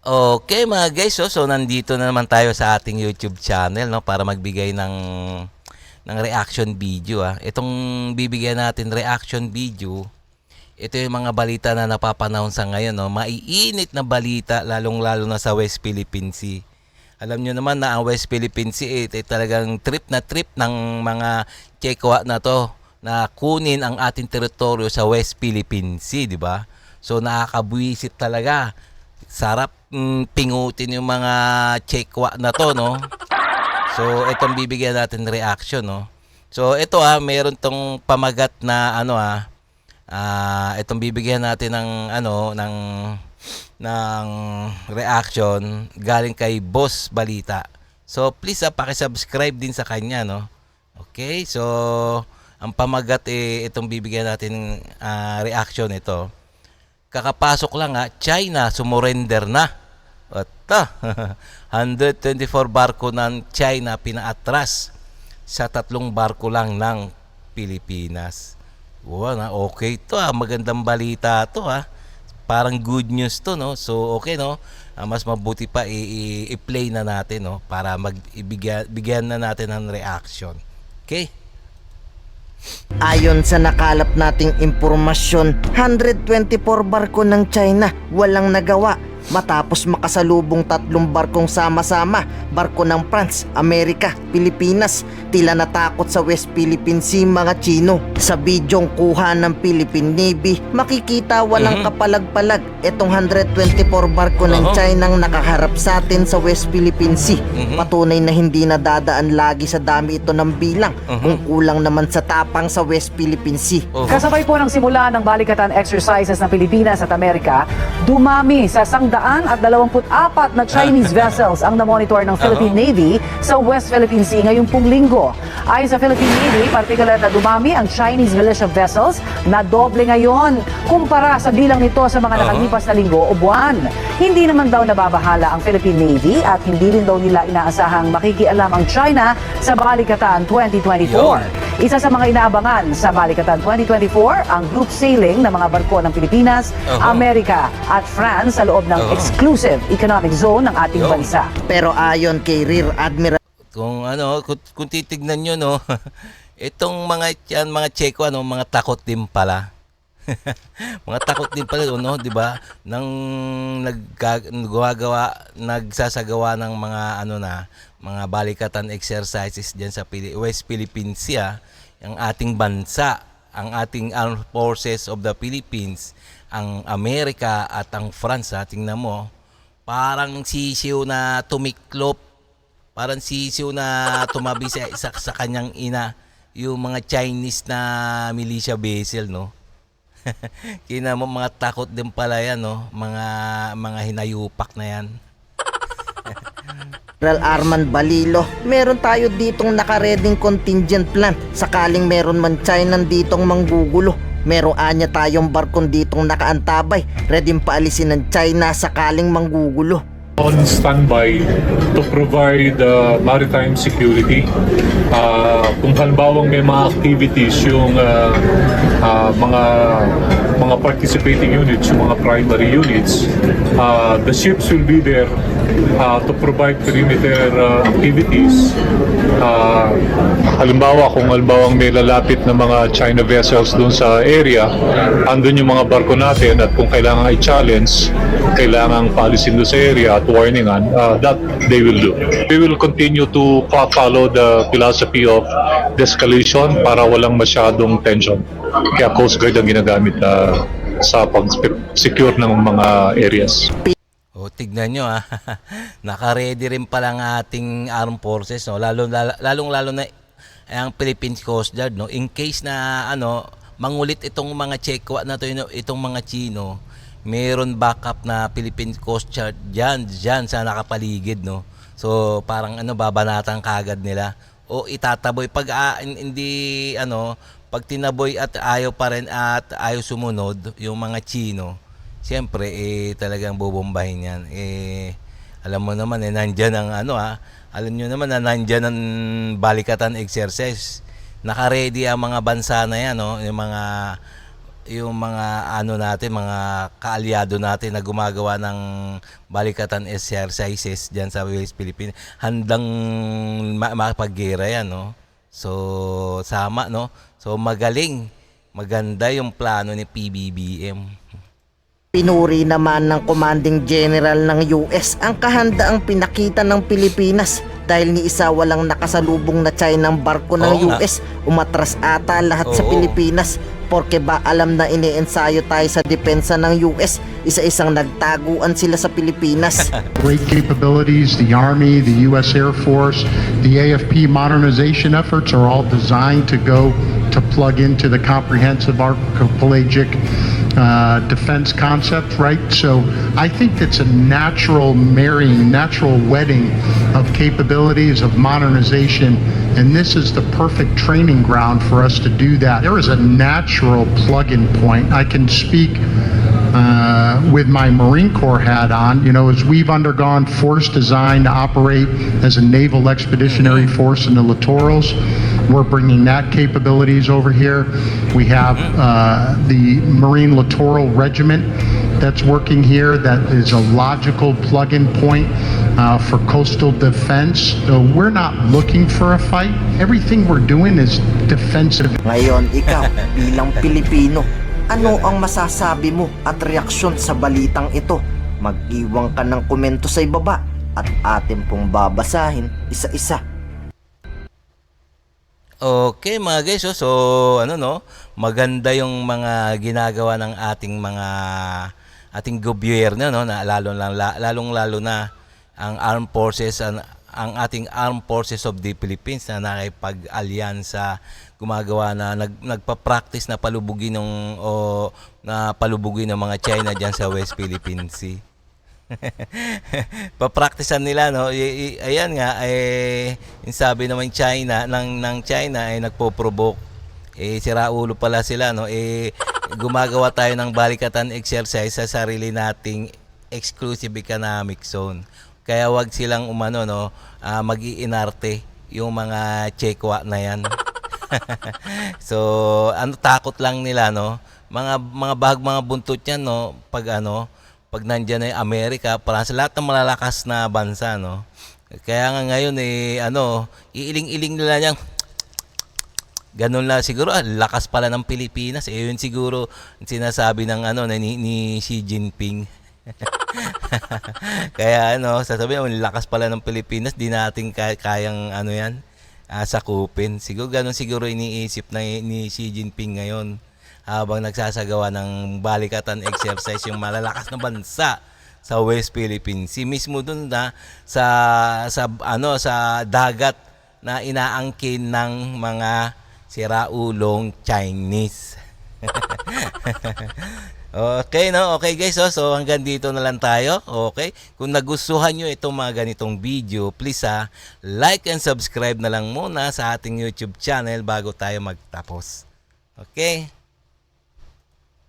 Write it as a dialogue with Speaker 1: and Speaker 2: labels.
Speaker 1: Okay mga guys, so nandito na naman tayo sa ating YouTube channel, no, para magbigay ng reaction video. Itong bibigyan natin reaction video, ito yung mga balita na napapanahon sa ngayon, no. Maiinit na balita, lalong-lalo na sa West Philippine Sea. Alam nyo naman na ang West Philippine Sea ito talagang trip na trip ng mga Chekwa na to na kunin ang ating teritoryo sa West Philippine Sea, di ba? So nakakabwisit talaga. Sarap pingutin yung mga Chekwa na to, no? So itong bibigyan natin reaction, no? So ito meron tong pamagat na itong bibigyan natin ng reaction galing kay Boss Balita. So please paki-subscribe din sa kanya, no? Okay? So ang pamagat itong bibigyan natin reaction ito. Kakapasok lang China sumurrender na. At 124 barko ng China pinaatras sa 3 barko lang ng Pilipinas. Wow, okay to magandang balita to Parang good news to, no? So okay, no? Mas mabuti pa i-play na natin, no, para bigyan na natin ng reaction. Okay?
Speaker 2: Ayon sa nakalap nating impormasyon, 124 barko ng China walang nagawa matapos makasalubong 3 barkong sama-sama, barko ng France, Amerika, Pilipinas. Tila natakot sa West Philippine Sea mga Chino. Sa bidyong kuha ng Philippine Navy, makikita walang kapalag-palag itong 124 barko ng China ang nakaharap sa atin sa West Philippine Sea. Patunay na hindi nadadaan lagi sa dami ito ng bilang, kung kulang naman sa tapang sa West Philippine Sea.
Speaker 3: Kasabay po ng simula ng balikatan exercises ng Pilipinas at Amerika, dumami sa 124 na Chinese vessels ang namonitor ng Philippine Navy sa West Philippine Sea ngayong pong linggo. Ayon sa Philippine Navy, partikular na dumami ang Chinese militia vessels na doble ngayon kumpara sa bilang nito sa mga nakalipas na linggo o buwan. Hindi naman daw nababahala ang Philippine Navy at hindi rin daw nila inaasahang makikialam ang China sa balikatan 2024. Isa sa mga inaabangan sa balikatan 2024 ang group sailing ng mga barko ng Pilipinas, Amerika at France sa loob ng exclusive economic zone ng ating bansa.
Speaker 2: Pero ayon kay Rear Admiral
Speaker 1: Kung titignan nyo, no, itong mga Chekwa, mga takot din pala. Mga takot din pala, no, 'di ba? Nang nagsasagawa ng mga balikatan exercises diyan sa West Philippine Sea, ang ating bansa, ang ating Armed Forces of the Philippines, ang Amerika at ang France, tingnan mo, parang sisiw na tumiklop, parang sisiw na tumabi sa kanyang ina, yung mga Chinese na militia vessel, no? Kina mo, mga takot din pala yan, no? Mga hinayupak na yan.
Speaker 2: Arman Balilo, meron tayo ditong nakareding contingent plan sakaling meron man China ditong manggugulo. Merong anya tayong barkong ditong nakaantabay, ready paalisin ng China sakaling manggugulo.
Speaker 4: On standby to provide maritime security. Kung halimbawang may mga activities yung mga participating units, yung mga primary units, the ships will be there to provide perimeter activities. Halimbawa, kung halimbawang may lalapit na mga China vessels doon sa area, andun yung mga barko natin, at kung kailangan i-challenge, kailangan paalisin doon sa area at warningan, that they will do. We will continue to follow the philosophy of de-escalation para walang masyadong tension. Kaya Coast Guard ang ginagamit sa pag-secure ng mga areas.
Speaker 1: Tignan nyo naka-ready rin pala ang ating armed forces, no? Lalong-lalo na ang Philippine Coast Guard, no? In case na mangulit itong mga Chekwa na to, itong mga Chino, meron backup na Philippine Coast Guard diyan sa nakapaligid, no? So parang babanatan kagad nila o itataboy pag hindi pag tinaboy at ayaw pa rin at ayaw sumunod yung mga Chino. Siyempre talagang bobombahin yan. Alam mo naman nandiyan ang alam niyo naman na nandiyan ang balikatan exercise. Naka-ready ang mga bansa na yan, no? Yung mga yung mga ano natin, mga kaalyado natin na gumagawa ng balikatan exercises diyan sa West Philippines, handang mapaggera yan, no? So sama, no? So magaling, maganda yung plano ni PBBM.
Speaker 2: Pinuri naman ng Commanding General ng US ang kahandaang pinakita ng Pilipinas dahil ni isa walang nakasalubong na Chinang barko ng
Speaker 1: Oo nga.
Speaker 2: US. Umatras ata lahat sa
Speaker 1: Oo.
Speaker 2: Pilipinas porque ba alam na iniensayo tayo sa depensa ng US, isa-isang nagtaguan sila sa Pilipinas.
Speaker 5: Great capabilities, the Army, the U.S. Air Force, the AFP modernization efforts are all designed to go to plug into the comprehensive archipelagic defense concept, right? So I think it's a natural marrying, natural wedding of capabilities, of modernization, and this is the perfect training ground for us to do that. There is a natural plug-in point. I can speak with my Marine Corps hat on, you know, as we've undergone force design to operate as a naval expeditionary force in the littorals, we're bringing that capabilities over here. We have the Marine Littoral Regiment that's working here that is a logical plug-in point for coastal defense. So we're not looking for a fight. Everything we're doing is defensive.
Speaker 2: Ngayon, ikaw bilang Pilipino, ano ang masasabi mo at reaksyon sa balitang ito? Mag-iwan ka ng komento sa ibaba at atin pong babasahin isa-isa.
Speaker 1: Okay mga guys, so ano no, maganda yung mga ginagawa ng ating gobyerno, no, na lalong-lalo na ang armed forces, ang ating Armed Forces of the Philippines na nakipag-alyansa, gumagawa na nagpa-practice na palubugin ng mga China diyan sa West Philippine Sea. Papraktisan nila, no? Ayan nga, yung sabi naman China ng China ay nagpo-provoke. Sira ulo pala sila, no? Gumagawa tayo ng balikatan exercise sa sarili nating exclusive economic zone. Kaya wag silang umano, no, mag-iinarte yung mga Chekwa na yan. So, takot lang nila, no? Mga buntot yan, no? Pag nandiyan na yung Amerika, para sa lahat ng malalakas na bansa, no? Kaya nga ngayon, iiling-iling nila niyang, ganun lang siguro, lakas pala ng Pilipinas. Yun siguro sinasabi ng ni Xi Jinping. Kaya sasabihin, lakas pala ng Pilipinas, di natin kayang sakupin. Siguro ganun siguro iniisip ni Xi Jinping ngayon habang nagsasagawa ng balikatan exercise yung malalakas na bansa sa West Philippine Sea, mismo dun na sa dagat na inaangkin ng mga siraulong Chinese. Okay, no? Okay guys, so hanggang dito na lang tayo. Okay? Kung nagustuhan nyo itong mga ganitong video, please like and subscribe na lang muna sa ating YouTube channel bago tayo magtapos. Okay?